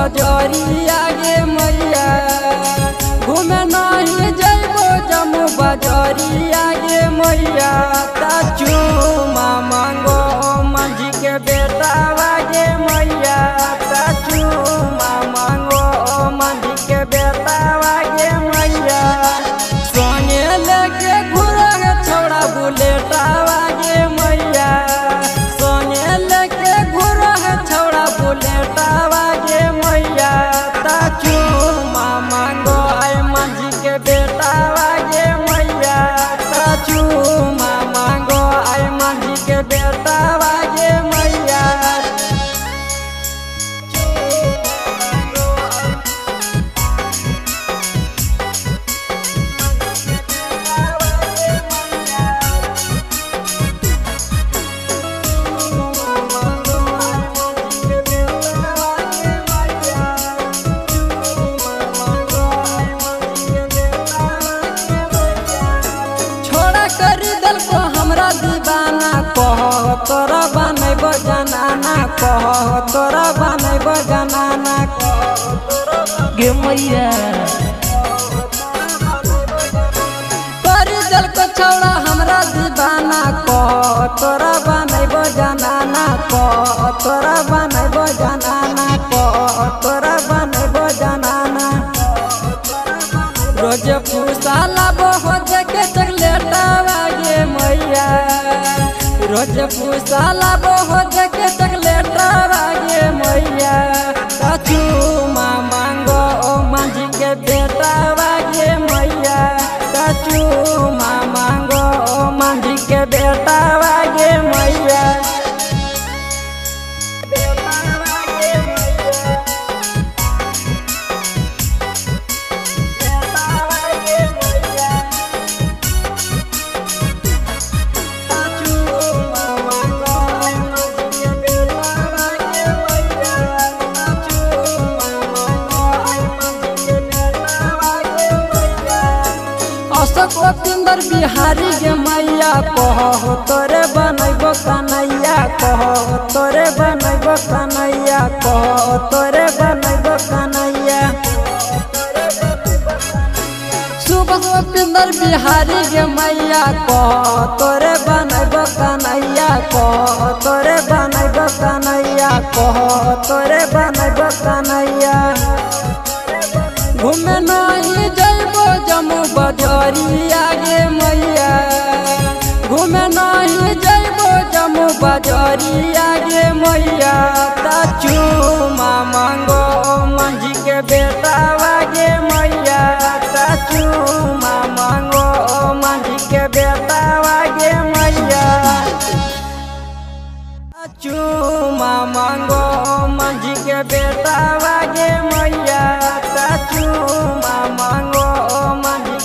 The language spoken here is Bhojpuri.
बजरिया गे मैया घूमे नहीं जइबो जम्मू बजरिया गे मैया चूमा मांगो मंझी के बेटावा गे मैया चूमा मांगो मंझी के बेटावा गे मैया सोने लेके घुरा छोड़ा बुलेटावा गे मैया सोने लेके घुरा छोड़ा बुलेटावा गे मैया चूमा मांगो आई मंझी के बेटावा गे मैया चूमा मांगो आई मंझी के बेटावा गे मैया हमरा दीवाना कह तोरा बनैबो जनाना कह तोरा बनैबो जनाना गे मैया करी दिल को छौड़ा हमरा दीवाना कह तोरा बनैबो जनाना कह तोरा बनैबो जनाना कह तोरा बनैबो जनाना रोज पूसा लाबो हो के चकलेटावा गे मैया रोज पूसा लाबो हो के चकलेटावा गे मैया चूमा मांगो मंझी के बेटावा गे मैया चूमा मांगो मंझी के बेटावा गे मैया अशोक उपेंद्र बिहारी गे मैया कह तोरे बनैबो कन्हैया कह तोरे बनैबो कन्हैया कह तोरे बनैबो कन्हैया सुबह उपेंद्र बिहारी गे मैया कह तोरे बनैबो कन्हैया कह तोरे बनैबो कन्हैया कह तोरे बनैबो कन्हैया घूमे नहीं जइबो जम्मू बजरिया गे मैया घूमे नहीं जइबो जम्मू बजरिया गे मैया चूमा मांगो मंझी के बेटावा गे मैया चूमा मांगो मंझी के बेटावा गे मैया चूमा मांगो मंझी के बेटावा गे मैया चूमा मांगो मंझी